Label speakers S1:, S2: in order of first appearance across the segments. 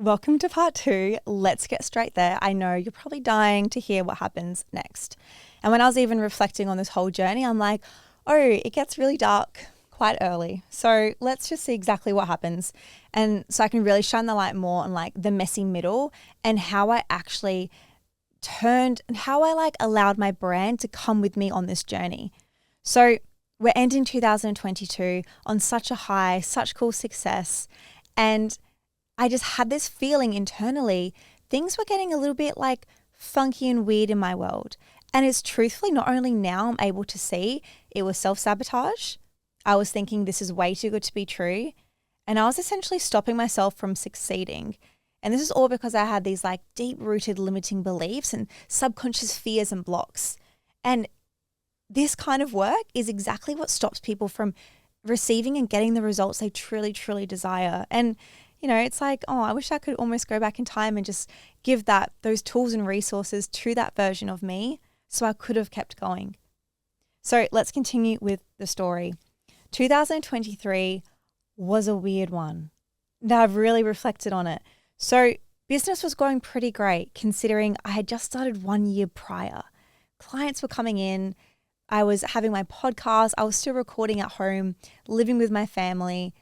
S1: Welcome to part 2. Let's get straight there. I know you're probably dying to hear what happens next. And when I was even reflecting on this whole journey, I'm like, oh, it gets really dark quite early. So let's just see exactly what happens. And so I can really shine the light more on like the messy middle and how I actually turned and how I like allowed my brand to come with me on this journey. So we're ending 2022 on such a high, such cool success. And I just had this feeling internally, things were getting a little bit like funky and weird in my world. And it's truthfully not only now I'm able to see it was self-sabotage. I was thinking this is way too good to be true. And I was essentially stopping myself from succeeding. And this is all because I had these like deep-rooted limiting beliefs and subconscious fears and blocks. And this kind of work is exactly what stops people from receiving and getting the results they truly, truly desire. And you know, it's like, oh, I wish I could almost go back in time and just give those tools and resources to that version of me so I could have kept going. So let's continue with the story. 2023 was a weird one. Now I've really reflected on it. So business was going pretty great considering I had just started 1 year prior. Clients were coming in. I was having my podcast. I was still recording at home, living with my family.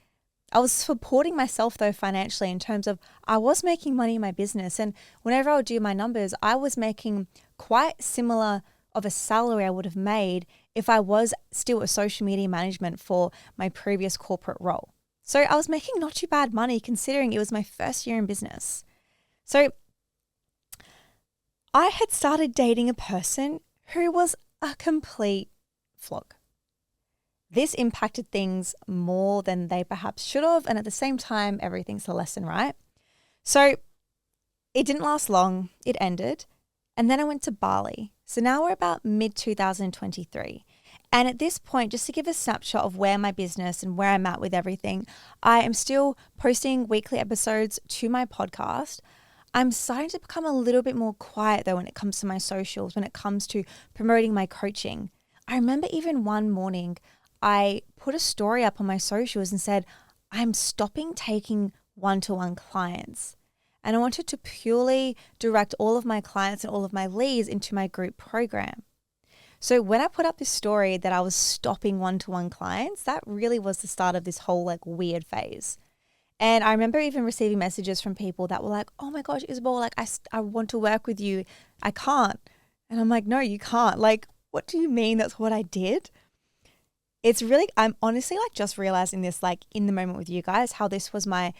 S1: I was supporting myself though financially in terms of I was making money in my business, and whenever I would do my numbers, I was making quite similar of a salary I would have made if I was still a social media management for my previous corporate role. So I was making not too bad money considering it was my first year in business. So I had started dating a person who was a complete flog. This impacted things more than they perhaps should have. And at the same time, everything's a lesson, right? So it didn't last long. It ended. And then I went to Bali. So now we're about mid-2023. And at this point, just to give a snapshot of where my business and where I'm at with everything, I am still posting weekly episodes to my podcast. I'm starting to become a little bit more quiet though when it comes to my socials, when it comes to promoting my coaching. I remember even one morning, I put a story up on my socials and said, I'm stopping taking one-to-one clients. And I wanted to purely direct all of my clients and all of my leads into my group program. So when I put up this story that I was stopping one-to-one clients, that really was the start of this whole like weird phase. And I remember even receiving messages from people that were like, oh my gosh, Isabel, like I want to work with you. I can't. And I'm like, no, you can't. Like, what do you mean that's what I did? It's really, I'm honestly like just realizing this like in the moment with you guys, how this was my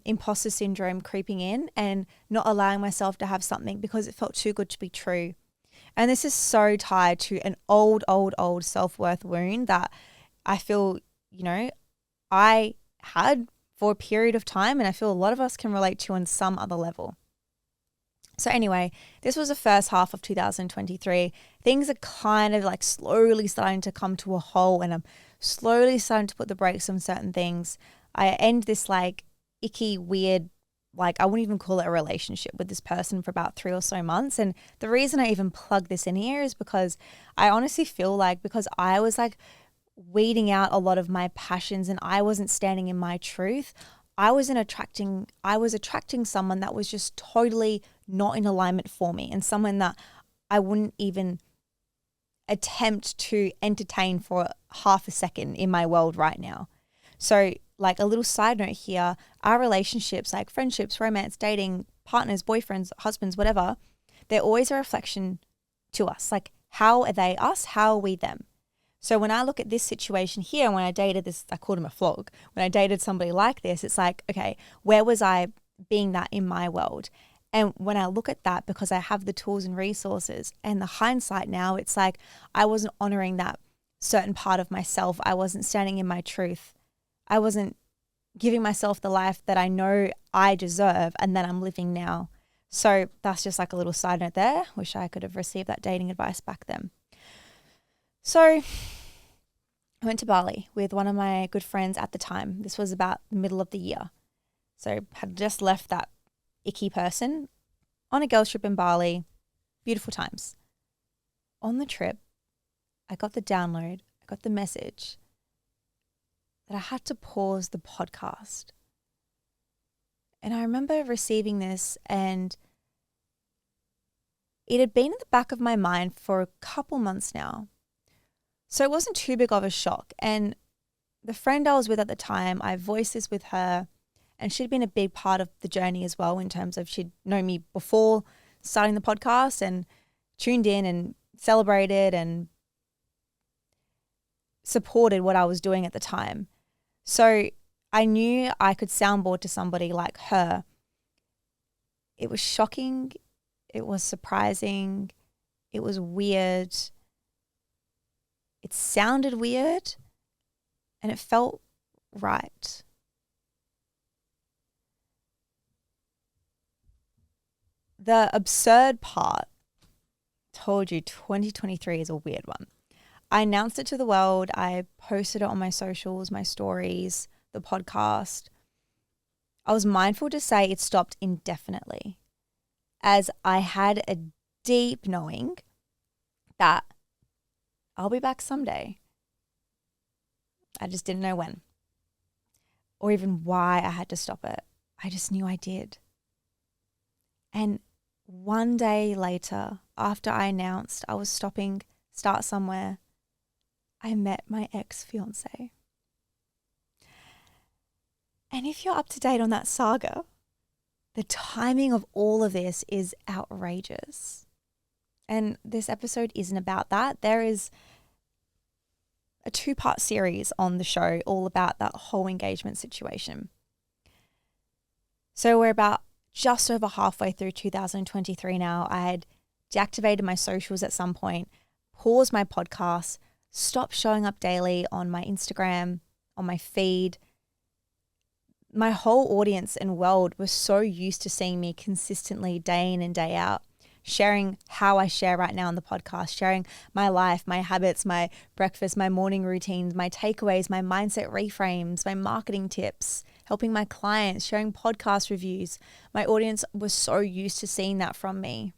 S1: imposter syndrome creeping in and not allowing myself to have something because it felt too good to be true. And this is so tied to an old self-worth wound that I feel, you know, I had for a period of time, and I feel a lot of us can relate to on some other level. So anyway, this was the first half of 2023. Things are kind of like slowly starting to come to a halt, and I'm slowly starting to put the brakes on certain things. I end this like icky, weird, like I wouldn't even call it a relationship with this person for about 3 or so months. And the reason I even plug this in here is because I honestly feel like because I was like weeding out a lot of my passions and I wasn't standing in my truth, I was attracting someone that was just totally not in alignment for me, and someone that I wouldn't even attempt to entertain for half a second in my world right now. So like a little side note here, our relationships, like friendships, romance, dating, partners, boyfriends, husbands, whatever, they're always a reflection to us. Like how are they us? How are we them? So when I look at this situation here, when I dated this, I called him a flog. When I dated somebody like this, it's like, okay, where was I being that in my world? And when I look at that, because I have the tools and resources and the hindsight now, it's like I wasn't honoring that certain part of myself. I wasn't standing in my truth. I wasn't giving myself the life that I know I deserve and that I'm living now. So that's just like a little side note there. Wish I could have received that dating advice back then. So I went to Bali with one of my good friends at the time. This was about the middle of the year. So had just left that icky person on a girls trip in Bali. Beautiful times. On the trip, I got the download, I got the message that I had to pause the podcast. And I remember receiving this, and it had been in the back of my mind for a couple months now. So it wasn't too big of a shock. And the friend I was with at the time, I voiced this with her, and she'd been a big part of the journey as well, in terms of she'd known me before starting the podcast and tuned in and celebrated and supported what I was doing at the time. So I knew I could soundboard to somebody like her. It was shocking. It was surprising. It was weird. It sounded weird, and it felt right. The absurd part, told you 2023 is a weird one. I announced it to the world. I posted it on my socials, my stories, the podcast. I was mindful to say it stopped indefinitely, as I had a deep knowing that I'll be back someday. I just didn't know when or even why I had to stop it. I just knew I did. And one day later, after I announced I was stopping Start Somewhere, I met my ex-fiance. And if you're up to date on that saga, the timing of all of this is outrageous. And this episode isn't about that. There is a 2-part series on the show all about that whole engagement situation. So we're about just over halfway through 2023 now. I had deactivated my socials at some point, paused my podcast, stopped showing up daily on my Instagram, on my feed. My whole audience and world was so used to seeing me consistently day in and day out, sharing how I share right now on the podcast, sharing my life, my habits, my breakfast, my morning routines, my takeaways, my mindset reframes, my marketing tips, helping my clients, sharing podcast reviews. My audience was so used to seeing that from me.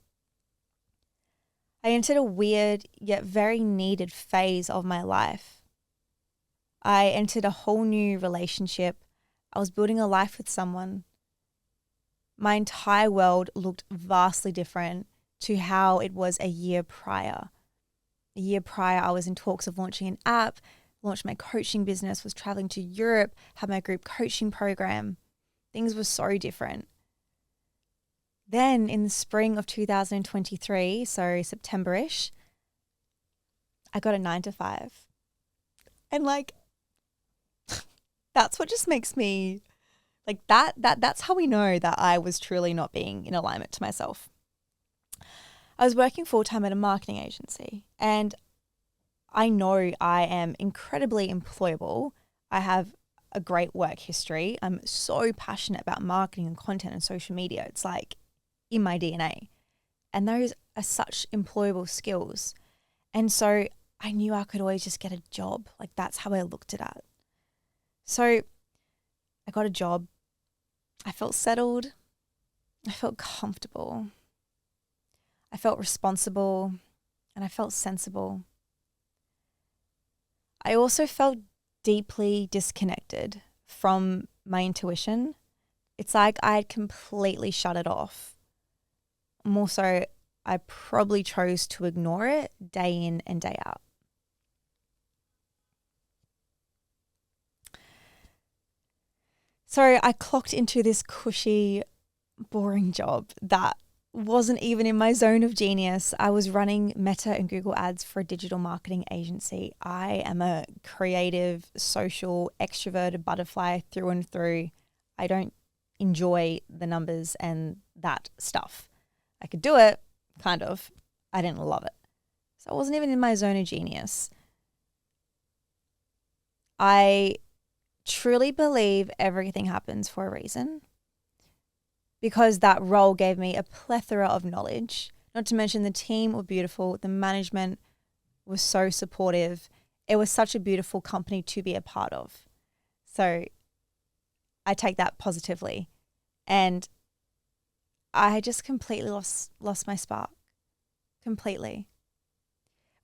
S1: I entered a weird yet very needed phase of my life. I entered a whole new relationship. I was building a life with someone. My entire world looked vastly different to how it was a year prior. A year prior, I was in talks of launching an app, launched my coaching business, was traveling to Europe, had my group coaching program. Things were so different. Then in the spring of 2023, so September-ish, I got a 9-to-5. And that's what just makes me that's how we know that I was truly not being in alignment to myself. I was working full-time at a marketing agency, and I know I am incredibly employable. I have a great work history. I'm so passionate about marketing and content and social media. It's like in my DNA. And those are such employable skills. And so I knew I could always just get a job. That's how I looked at it. So I got a job. I felt settled. I felt comfortable. I felt responsible, and I felt sensible. I also felt deeply disconnected from my intuition. It's like I had completely shut it off. More so, I probably chose to ignore it day in and day out. So I clocked into this cushy, boring job that wasn't even in my zone of genius. I was running Meta and Google ads for a digital marketing agency. I am a creative, social, extroverted butterfly through and through. I don't enjoy the numbers and that stuff. I could do it, kind of. I didn't love it. So I wasn't even in my zone of genius. I truly believe everything happens for a reason, because that role gave me a plethora of knowledge. Not to mention the team were beautiful. The management was so supportive. It was such a beautiful company to be a part of. So I take that positively. And I had just completely lost my spark. Completely.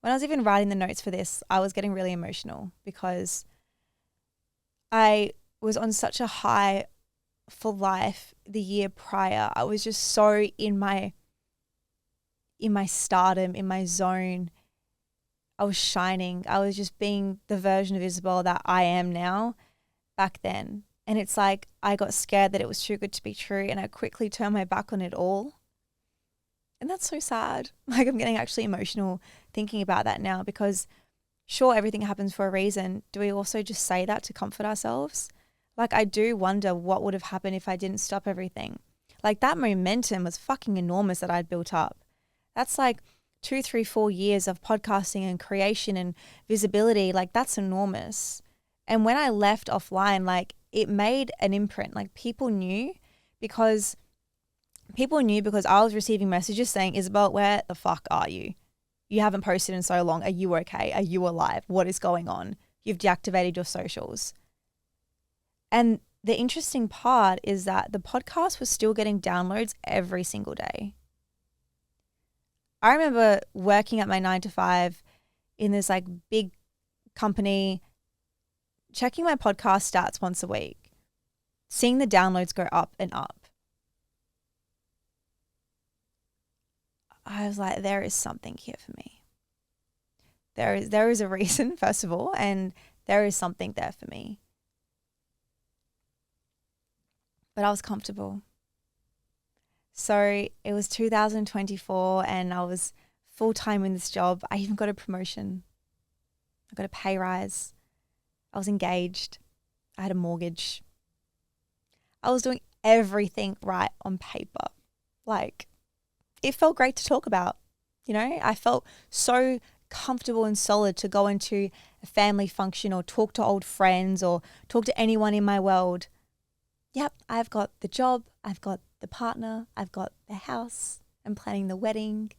S1: When I was even writing the notes for this, I was getting really emotional because I was on such a high for life the year prior. I was just so in my stardom, in my zone. I was shining. I was just being the version of Isabel that I am now back then. And it's like I got scared that it was too good to be true, and I quickly turned my back on it all. And that's so sad. Like, I'm getting actually emotional thinking about that now, because sure, everything happens for a reason. Do we also just say that to comfort ourselves? Like, I do wonder what would have happened if I didn't stop everything. Like, that momentum was fucking enormous that I'd built up. That's like 2, 3, 4 years of podcasting and creation and visibility. Like, that's enormous. And when I left offline, like, it made an imprint. Like, people knew because I was receiving messages saying, Isabel, where the fuck are you? You haven't posted in so long. Are you okay? Are you alive? What is going on? You've deactivated your socials. And the interesting part is that the podcast was still getting downloads every single day. I remember working at my 9 to 5 in this like big company, checking my podcast stats once a week, seeing the downloads go up and up. I was like, there is something here for me. There is a reason, first of all, and there is something there for me. But I was comfortable. So it was 2024 and I was full-time in this job. I even got a promotion. I got a pay rise. I was engaged. I had a mortgage. I was doing everything right on paper. Like, it felt great to talk about. You know, I felt so comfortable and solid to go into a family function or talk to old friends or talk to anyone in my world. Yep, I've got the job, I've got the partner, I've got the house, I'm planning the wedding.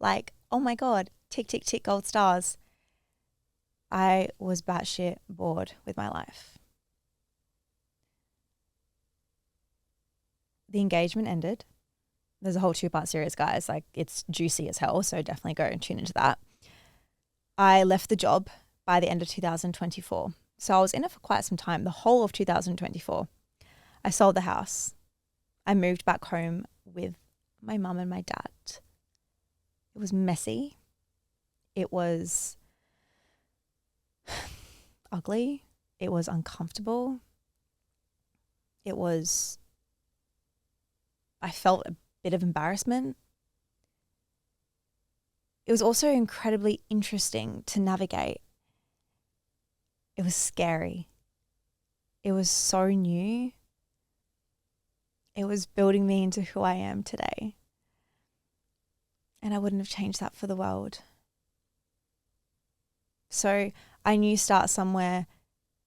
S1: Like, oh my God, tick, tick, tick, gold stars. I was batshit bored with my life. The engagement ended. There's a whole 2-part series, guys. Like, it's juicy as hell, so definitely go and tune into that. I left the job by the end of 2024. So I was in it for quite some time, the whole of 2024. I sold the house. I moved back home with my mum and my dad. It was messy. It was ugly. It was uncomfortable. I felt a bit of embarrassment. It was also incredibly interesting to navigate. It was scary. It was so new. It was building me into who I am today. And I wouldn't have changed that for the world. So I knew Start Somewhere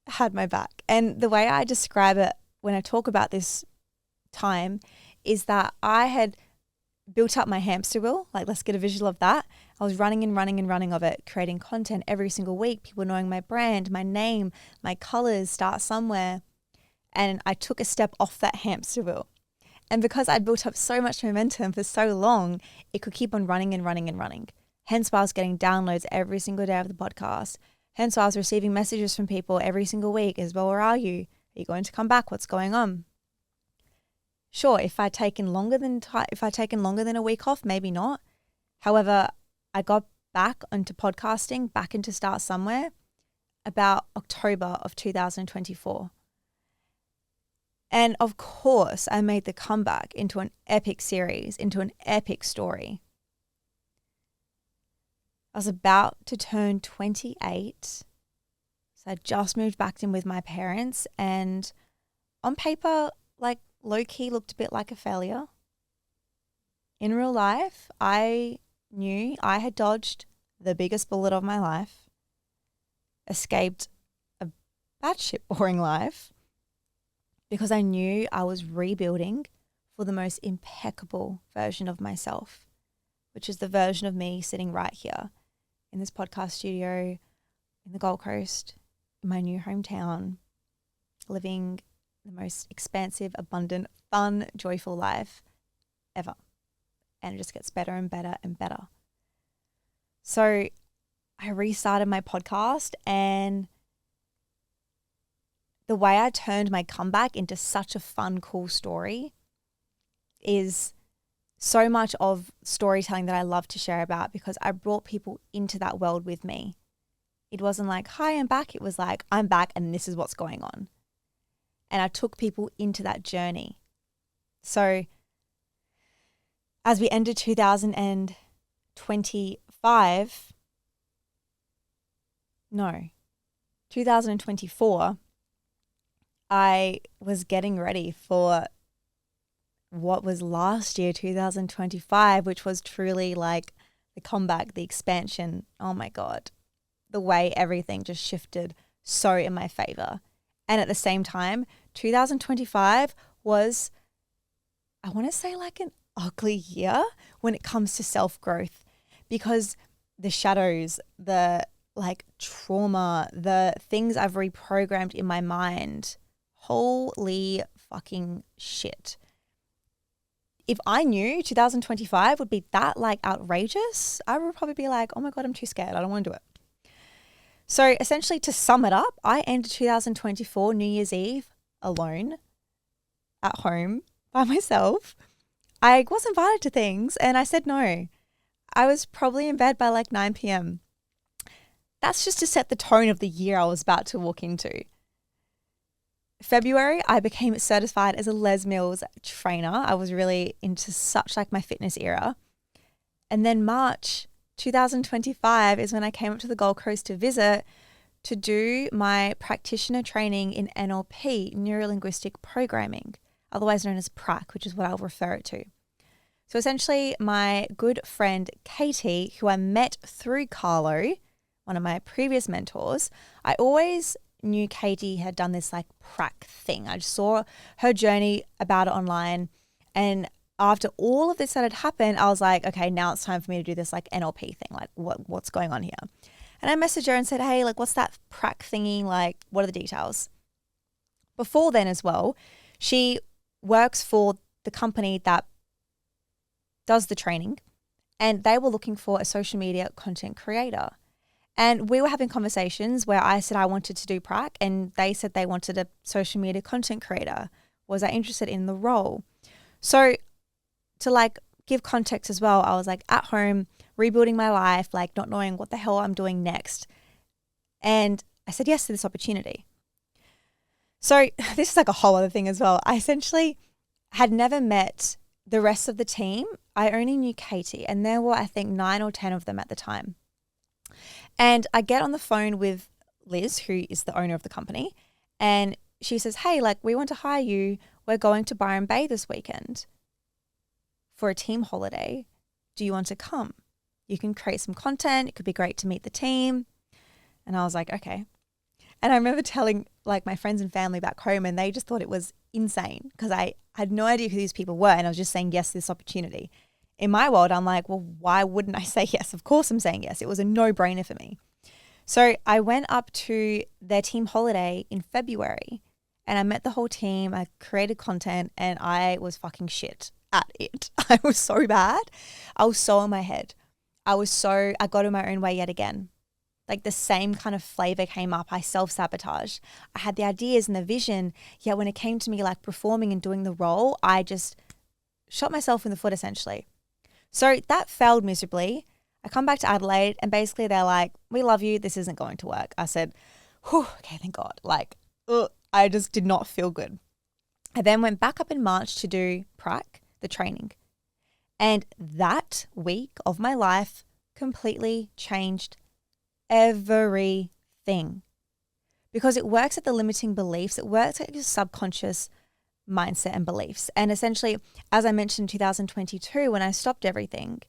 S1: had my back. And the way I describe it when I talk about this time is that I had built up my hamster wheel. Like, let's get a visual of that. I was running of it, creating content every single week, people knowing my brand, my name, my colors, Start Somewhere. And I took a step off that hamster wheel. And because I'd built up so much momentum for so long, it could keep on running. Hence why I was getting downloads every single day of the podcast. Hence why I was receiving messages from people every single week. Isabel, where are you? Are you going to come back? What's going on? Sure, if I'd taken longer than a week off, maybe not. However, I got back onto podcasting, back into Start Somewhere about October of 2024. And of course, I made the comeback into an epic series, into an epic story. I was about to turn 28. So I just moved back in with my parents, and on paper, like, low-key looked a bit like a failure. In real life, I knew I had dodged the biggest bullet of my life, escaped a batshit boring life, because I knew I was rebuilding for the most impeccable version of myself, which is the version of me sitting right here in this podcast studio in the Gold Coast, in my new hometown, living the most expansive, abundant, fun, joyful life ever. And it just gets better and better and better. So I restarted my podcast, and the way I turned my comeback into such a fun, cool story is so much of storytelling that I love to share about, because I brought people into that world with me. It wasn't like, hi, I'm back. It was like, I'm back and this is what's going on. And I took people into that journey. So as we ended 2024, I was getting ready for what was last year, 2025, which was truly like the comeback, the expansion. Oh my God, the way everything just shifted so in my favor. And at the same time, 2025 was, I want to say, like an ugly year when it comes to self-growth, because the shadows, the like trauma, the things I've reprogrammed in my mind, holy fucking shit. If I knew 2025 would be that like outrageous, I would probably be like, oh my God, I'm too scared. I don't want to do it. So essentially, to sum it up, I ended 2024 New Year's Eve alone at home by myself. I was invited to things and I said no. I was probably in bed by like 9 p.m. That's just to set the tone of the year I was about to walk into. February, I became certified as a Les Mills trainer. I was really into such like my fitness era. And then March 2025 is when I came up to the Gold Coast to visit to do my practitioner training in NLP, Neuro-Linguistic Programming, otherwise known as PRAC, which is what I'll refer it to. So essentially, my good friend Katie, who I met through Carlo, one of my previous mentors, I always knew Katie had done this like prac thing. I just saw her journey about it online. And after all of this that had happened, I was like, okay, now it's time for me to do this like NLP thing. Like what's going on here? And I messaged her and said, hey, like what's that prac thingy? Like what are the details? Before then as well, she works for the company that does the training, and they were looking for a social media content creator. And we were having conversations where I said I wanted to do prac and they said they wanted a social media content creator. Was I interested in the role? So to like give context as well, I was like at home, rebuilding my life, like not knowing what the hell I'm doing next. And I said yes to this opportunity. So this is like a whole other thing as well. I essentially had never met the rest of the team. I only knew Katie, and there were, I think, 9 or 10 of them at the time. And I get on the phone with Liz, who is the owner of the company, and she says, hey, like we want to hire you. We're going to Byron Bay this weekend for a team holiday. Do you want to come? You can create some content. It could be great to meet the team. And I was like, okay. And I remember telling like my friends and family back home, and they just thought it was insane because I had no idea who these people were. And I was just saying yes to this opportunity. In my world, I'm like, well, why wouldn't I say yes? Of course I'm saying yes. It was a no-brainer for me. So I went up to their team holiday in February and I met the whole team. I created content and I was fucking shit at it. I was so bad. I was so in my head. I got in my own way yet again. Like the same kind of flavor came up. I self-sabotaged. I had the ideas and the vision, yet when it came to me like performing and doing the role, I just shot myself in the foot essentially. So that failed miserably. I come back to Adelaide and basically they're like, we love you. This isn't going to work. I said, whew, okay, thank God. Like, I just did not feel good. I then went back up in March to do prac, the training. And that week of my life completely changed everything. Because it works at the limiting beliefs. It works at your subconscious mindset and beliefs. And essentially, as I mentioned in 2022, when I stopped everything,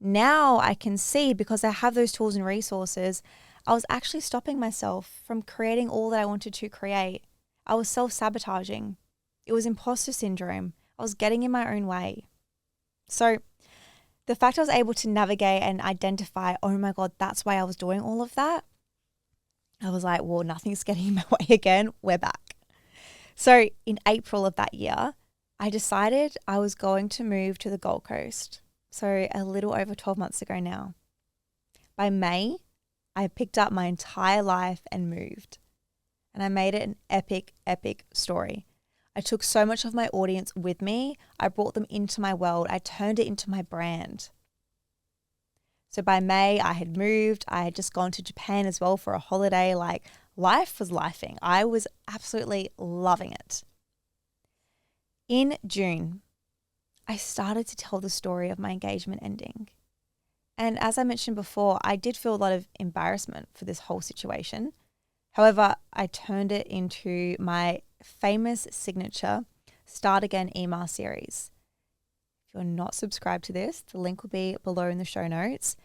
S1: now I can see, because I have those tools and resources, I was actually stopping myself from creating all that I wanted to create. I was self-sabotaging. It was imposter syndrome. I was getting in my own way. So the fact I was able to navigate and identify, oh my God, that's why I was doing all of that. I was like, well, nothing's getting in my way again. We're back. So in April of that year, I decided I was going to move to the Gold Coast. So a little over 12 months ago now. By May, I picked up my entire life and moved. and I made it an epic, epic story. I took so much of my audience with me. I brought them into my world. I turned it into my brand. So by May, I had moved. I had just gone to Japan as well for a holiday. Like, life was lifing. I was absolutely loving it. In June, I started to tell the story of my engagement ending. And as I mentioned before, I did feel a lot of embarrassment for this whole situation. However, I turned it into my famous signature Start Again email series. If you're not subscribed to this, the link will be below in the show notes.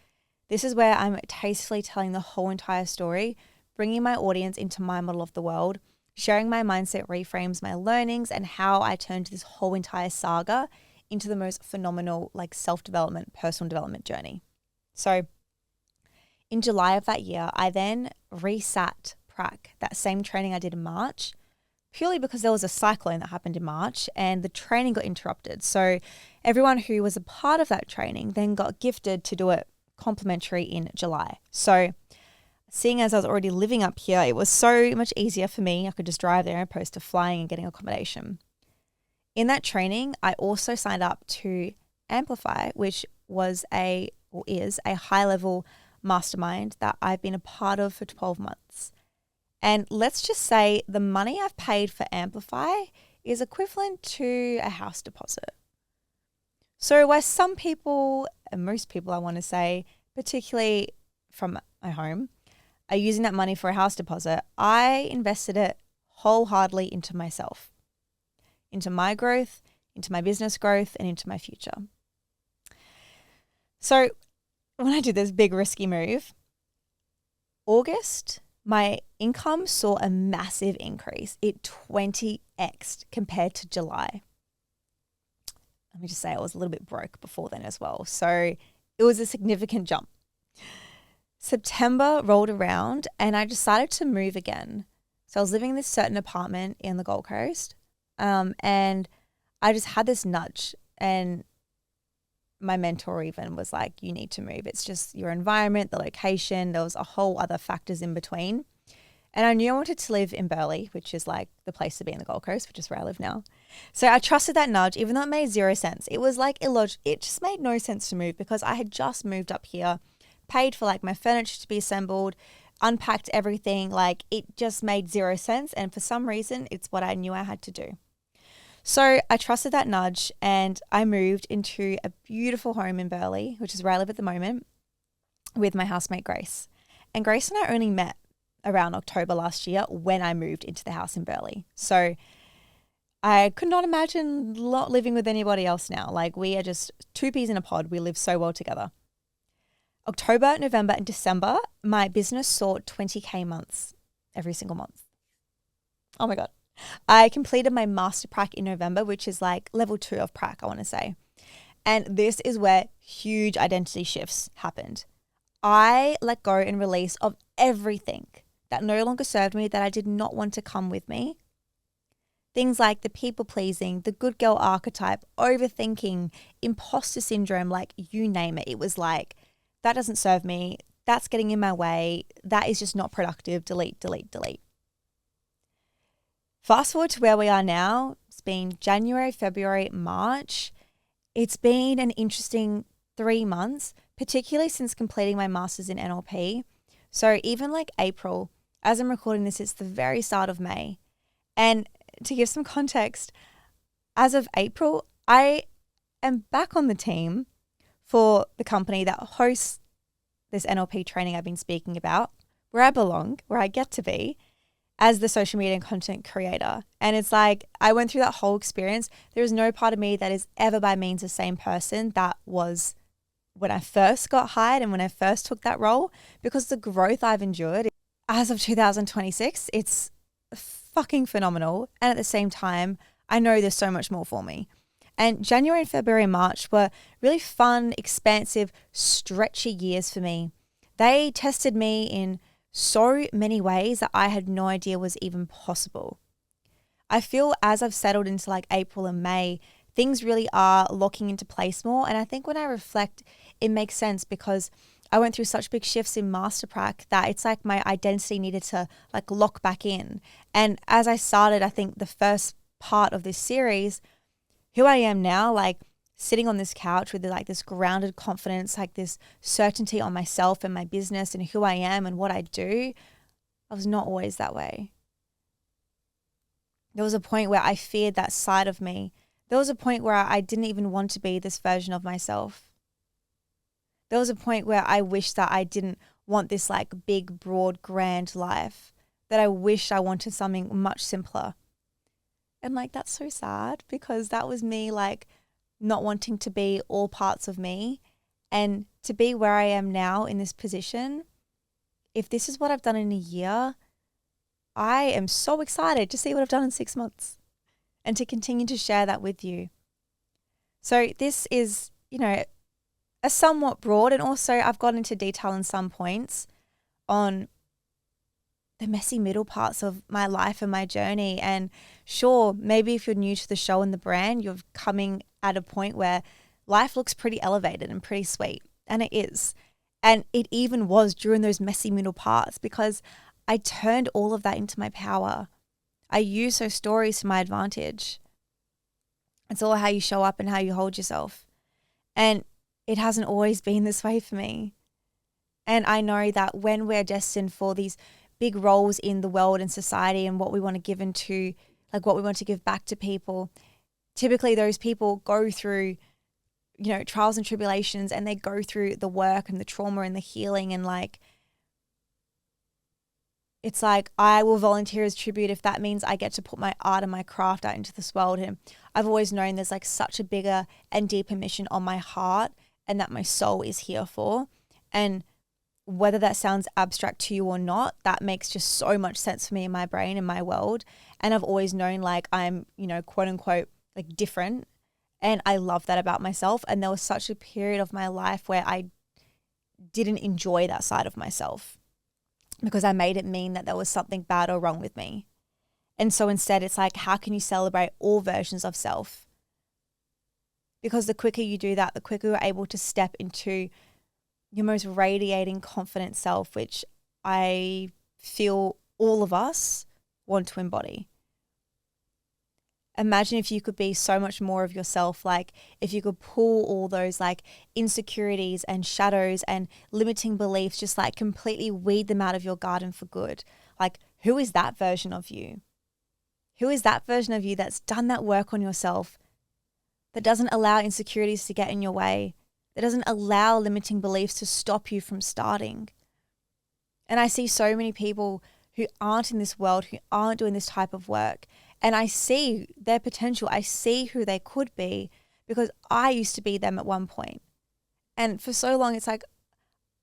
S1: This is where I'm tastefully telling the whole entire story, bringing my audience into my model of the world, sharing my mindset reframes, my learnings, and how I turned this whole entire saga into the most phenomenal self-development, personal development journey. So in July of that year, I then resat prac, that same training I did in March, purely because there was a cyclone that happened in March and the training got interrupted. So everyone who was a part of that training then got gifted to do it complimentary in July. So seeing as I was already living up here, it was so much easier for me. I could just drive there opposed to flying and getting accommodation. In that training, I also signed up to Amplify, which is a high-level mastermind that I've been a part of for 12 months. And let's just say the money I've paid for Amplify is equivalent to a house deposit. So where some people, and most people I want to say, particularly from my home, are using that money for a house deposit, I invested it wholeheartedly into myself, into my growth, into my business growth, and into my future. So when I did this big risky move, August, my income saw a massive increase. It 20x'd compared to July. Let me just say I was a little bit broke before then as well. So it was a significant jump. September rolled around and I decided to move again. So I was living in this certain apartment in the Gold Coast, and I just had this nudge, and my mentor even was like, you need to move. It's just your environment, the location. There was a whole other factors in between. And I knew I wanted to live in Burleigh, which is like the place to be in the Gold Coast, which is where I live now. So I trusted that nudge, even though it made zero sense. It was like illogical. It just made no sense to move because I had just moved up here, paid for like my furniture to be assembled, unpacked everything. Like, it just made zero sense. And for some reason, it's what I knew I had to do. So I trusted that nudge and I moved into a beautiful home in Burleigh, which is where I live at the moment, with my housemate Grace. And Grace and I only met around October last year when I moved into the house in Burleigh. So I could not imagine living with anybody else now. Like, we are just two peas in a pod. We live so well together. October, November, and December, my business saw 20K months every single month. Oh my God. I completed my master prac in November, which is like level 2 of prac, I want to say. And this is where huge identity shifts happened. I let go and release of everything that no longer served me, that I did not want to come with me. Things like the people pleasing, the good girl archetype, overthinking, imposter syndrome, like you name it. It was like, that doesn't serve me. That's getting in my way. That is just not productive. Delete, delete, delete. Fast forward to where we are now. It's been January, February, March. It's been an interesting 3 months, particularly since completing my master's in NLP. So even like April, as I'm recording this, it's the very start of May. And to give some context, as of April, I am back on the team for the company that hosts this NLP training I've been speaking about, where I belong, where I get to be, as the social media and content creator. And it's like, I went through that whole experience. There is no part of me that is ever by means the same person that was when I first got hired and when I first took that role, because the growth I've endured as of 2026, it's fucking phenomenal. And at the same time, I know there's so much more for me. And January, February, March were really fun, expansive, stretchy years for me. They tested me in so many ways that I had no idea was even possible. I feel as I've settled into like April and May, things really are locking into place more. And I think when I reflect, it makes sense because I went through such big shifts in master prac that it's like my identity needed to like lock back in. And as I started, I think the first part of this series, who I am now, like sitting on this couch with like this grounded confidence, like this certainty on myself and my business and who I am and what I do, I was not always that way. There was a point where I feared that side of me. There was a point where I didn't even want to be this version of myself. There was a point where I wished that I didn't want this like big, broad, grand life, that I wished I wanted something much simpler. And like, that's so sad because that was me like not wanting to be all parts of me. And to be where I am now in this position, if this is what I've done in a year, I am so excited to see what I've done in 6 months and to continue to share that with you. So this is, you know, a somewhat broad, and also I've got into detail in some points on the messy middle parts of my life and my journey. And sure, maybe if you're new to the show and the brand, you're coming at a point where life looks pretty elevated and pretty sweet. And it is. And it even was during those messy middle parts because I turned all of that into my power. I use those stories to my advantage. It's all how you show up and how you hold yourself. And it hasn't always been this way for me. And I know that when we're destined for these big roles in the world and society and what we want to give into, like what we want to give back to people, typically those people go through, you know, trials and tribulations, and they go through the work and the trauma and the healing. And like, it's like, I will volunteer as tribute if that means I get to put my art and my craft out into this world. And I've always known there's like such a bigger and deeper mission on my heart and that my soul is here for. And whether that sounds abstract to you or not, that makes just so much sense for me in my brain, in my world. And I've always known like I'm, you know, quote unquote, like different. And I love that about myself. And there was such a period of my life where I didn't enjoy that side of myself because I made it mean that there was something bad or wrong with me. And so instead it's like, how can you celebrate all versions of self? Because the quicker you do that, the quicker you're able to step into your most radiating, confident self, which I feel all of us want to embody. Imagine if you could be so much more of yourself, like if you could pull all those like insecurities and shadows and limiting beliefs, just like completely weed them out of your garden for good. Like, who is that version of you? Who is that version of you that's done that work on yourself, that doesn't allow insecurities to get in your way, that doesn't allow limiting beliefs to stop you from starting? And I see so many people who aren't in this world, who aren't doing this type of work. And I see their potential. I see who they could be because I used to be them at one point. And for so long, it's like,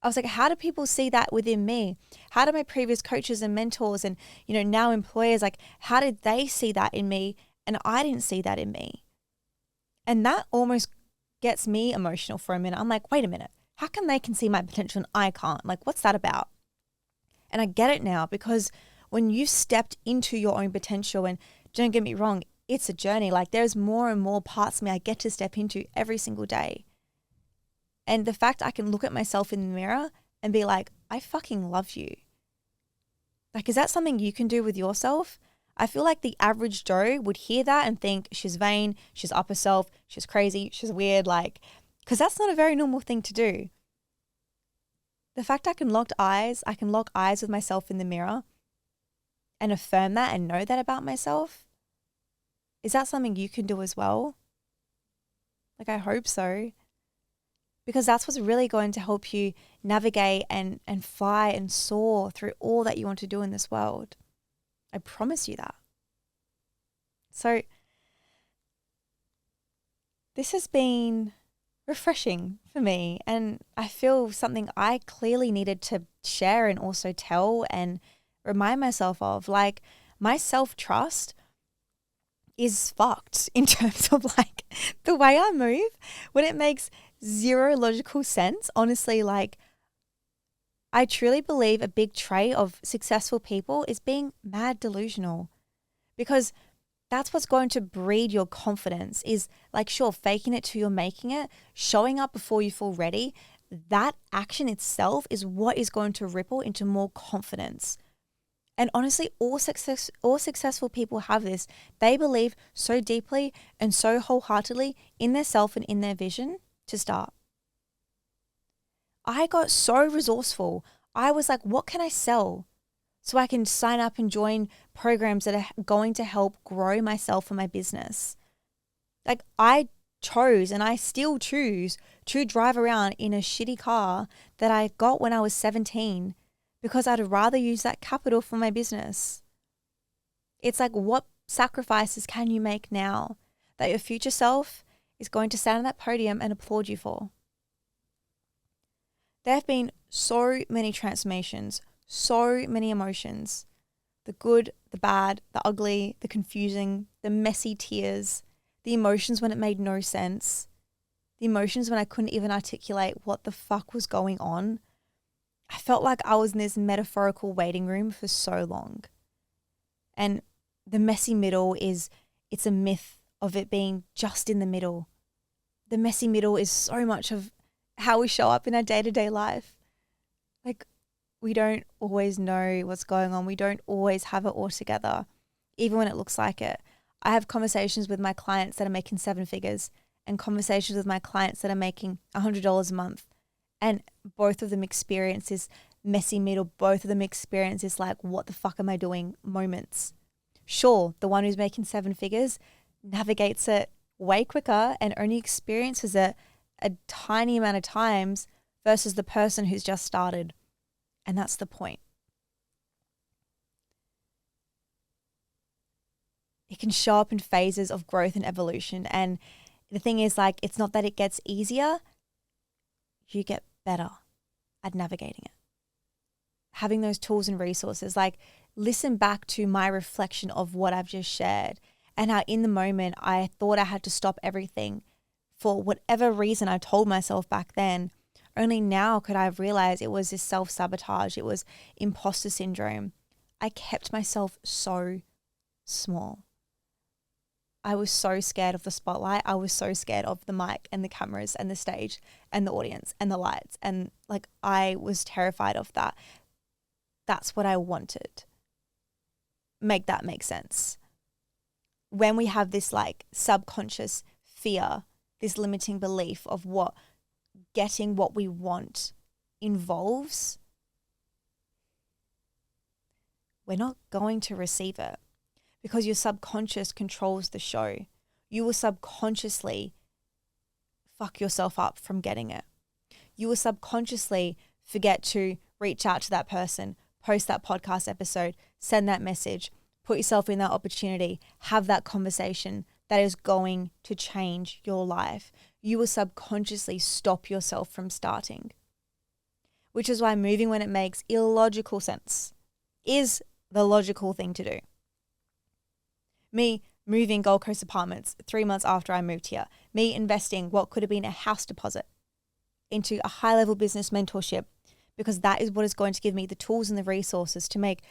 S1: I was like, how do people see that within me? How do my previous coaches and mentors and, you know, now employers, like, how did they see that in me? And I didn't see that in me. And that almost gets me emotional for a minute. I'm like, wait a minute, how come they can see my potential and I can't? Like, what's that about? And I get it now because when you stepped into your own potential, and don't get me wrong, it's a journey. Like, there's more and more parts of me I get to step into every single day. And the fact I can look at myself in the mirror and be like, I fucking love you. Like, is that something you can do with yourself? I feel like the average Joe would hear that and think she's vain, she's up herself, she's crazy, she's weird, like, because that's not a very normal thing to do. The fact I can lock eyes with myself in the mirror and affirm that and know that about myself, is that something you can do as well? Like, I hope so. Because that's what's really going to help you navigate and fly and soar through all that you want to do in this world. I promise you that. So this has been refreshing for me, and I feel something I clearly needed to share and also tell and remind myself of. Like, my self-trust is fucked in terms of like the way I move when it makes zero logical sense. Honestly, like, I truly believe a big trait of successful people is being mad delusional, because that's what's going to breed your confidence. Is like, sure, faking it till you're making it, showing up before you feel ready, that action itself is what is going to ripple into more confidence. And honestly, all successful people have this. They believe so deeply and so wholeheartedly in their self and in their vision to start. I got so resourceful. I was like, what can I sell? So I can sign up and join programs that are going to help grow myself and my business. Like, I chose and I still choose to drive around in a shitty car that I got when I was 17 because I'd rather use that capital for my business. It's like, what sacrifices can you make now that your future self is going to stand on that podium and applaud you for? There have been so many transformations, so many emotions, the good, the bad, the ugly, the confusing, the messy tears, the emotions when it made no sense, the emotions when I couldn't even articulate what the fuck was going on. I felt like I was in this metaphorical waiting room for so long. And the messy middle it's a myth of it being just in the middle. The messy middle is so much of how we show up in our day-to-day life. Like, we don't always know what's going on. We don't always have it all together, even when it looks like it. I have conversations with my clients that are making 7 figures and conversations with my clients that are making $100 a month. And both of them experience this messy middle. Both of them experience this like, what the fuck am I doing moments. Sure, the one who's making 7 figures navigates it way quicker and only experiences it a tiny amount of times versus the person who's just started. And that's the point. It can show up in phases of growth and evolution. And the thing is, like, it's not that it gets easier. You get better at navigating it. Having those tools and resources, like, listen back to my reflection of what I've just shared and how in the moment I thought I had to stop everything for whatever reason I told myself back then. Only now could I have realized it was this self-sabotage. It was imposter syndrome. I kept myself so small. I was so scared of the spotlight. I was so scared of the mic and the cameras and the stage and the audience and the lights. And like, I was terrified of that. That's what I wanted. Make that make sense. When we have this like subconscious fear, this limiting belief of what getting what we want involves, we're not going to receive it because your subconscious controls the show. You will subconsciously fuck yourself up from getting it. You will subconsciously forget to reach out to that person, post that podcast episode, send that message, put yourself in that opportunity, have that conversation that is going to change your life. You will subconsciously stop yourself from starting, which is why moving when it makes illogical sense is the logical thing to do. Me moving Gold Coast apartments 3 months after I moved here, me investing what could have been a house deposit into a high-level business mentorship, because that is what is going to give me the tools and the resources to make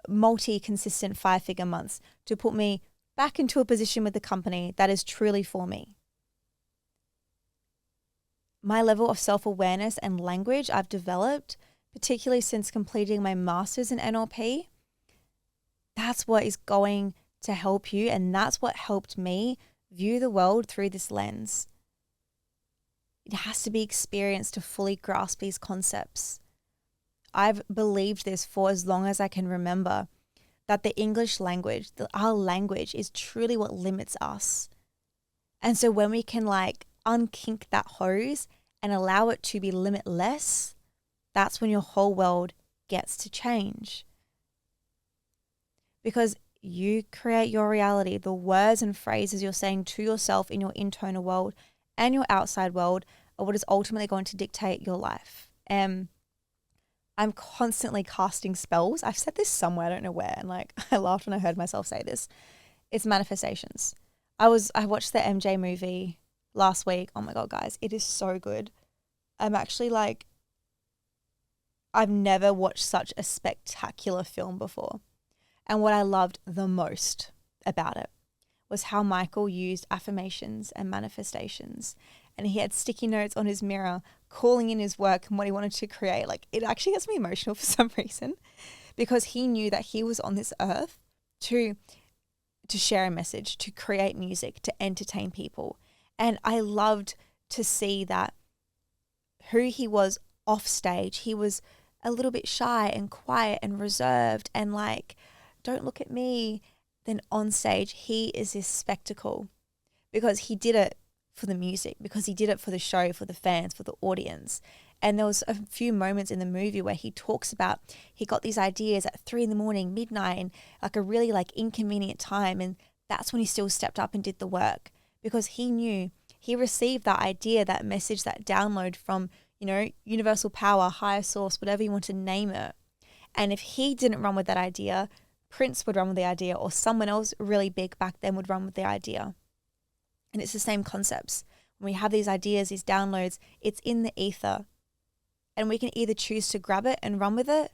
S1: multi-consistent 5-figure months, to put me back into a position with the company that is truly for me. My level of self-awareness and language I've developed, particularly since completing my master's in NLP, that's what is going to help you, and that's what helped me view the world through this lens. It has to be experienced to fully grasp these concepts. I've believed this for as long as I can remember, that the English language, our language, is truly what limits us. And so when we can like unkink that hose and allow it to be limitless, that's when your whole world gets to change. Because you create your reality. The words and phrases you're saying to yourself in your internal world and your outside world are what is ultimately going to dictate your life. I'm constantly casting spells. I've said this somewhere, I don't know where, and like I laughed when I heard myself say this. It's manifestations. I watched the MJ movie last week. Oh my God, guys, it is so good. I'm actually like, I've never watched such a spectacular film before. And what I loved the most about it was how Michael used affirmations and manifestations and he had sticky notes on his mirror calling in his work and what he wanted to create. Like, it actually gets me emotional for some reason, because he knew that he was on this earth to share a message, to create music, to entertain people. And I loved to see that who he was off stage. He was a little bit shy and quiet and reserved and like, don't look at me. Then on stage, he is this spectacle because he did it for the music, because he did it for the show, for the fans, for the audience. And there was a few moments in the movie where he talks about he got these ideas at 3 a.m, midnight, and like a really like inconvenient time. And that's when he still stepped up and did the work, because he knew he received that idea, that message, that download from, you know, universal power, higher source, whatever you want to name it. And if he didn't run with that idea, Prince would run with the idea, or someone else really big back then would run with the idea. And it's the same concepts. When we have these ideas, these downloads, it's in the ether. And we can either choose to grab it and run with it,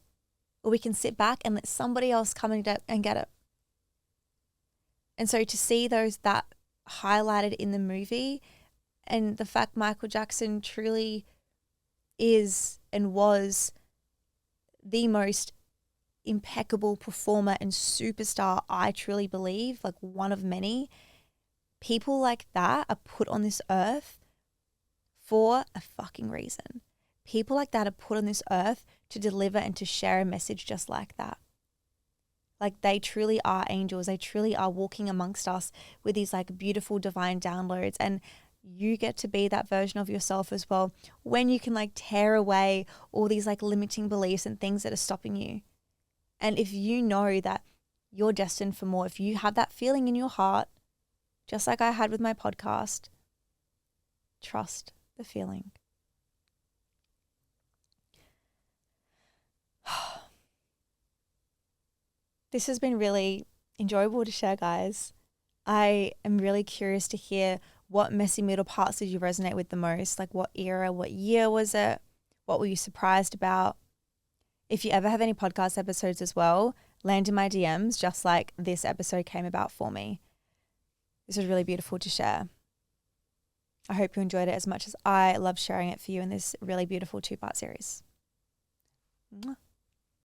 S1: or we can sit back and let somebody else come and get it. And so to see that highlighted in the movie, and the fact Michael Jackson truly is and was the most impeccable performer and superstar, I truly believe, like one of many. People like that are put on this earth for a fucking reason. People like that are put on this earth to deliver and to share a message just like that. Like, they truly are angels. They truly are walking amongst us with these like beautiful divine downloads. And you get to be that version of yourself as well, when you can like tear away all these like limiting beliefs and things that are stopping you. And if you know that you're destined for more, if you have that feeling in your heart, just like I had with my podcast, trust the feeling. This has been really enjoyable to share, guys. I am really curious to hear what messy middle parts did you resonate with the most? Like, what era, what year was it? What were you surprised about? If you ever have any podcast episodes as well, land in my DMs, just like this episode came about for me. This was really beautiful to share. I hope you enjoyed it as much as I love sharing it for you in this really beautiful 2-part series. Mwah.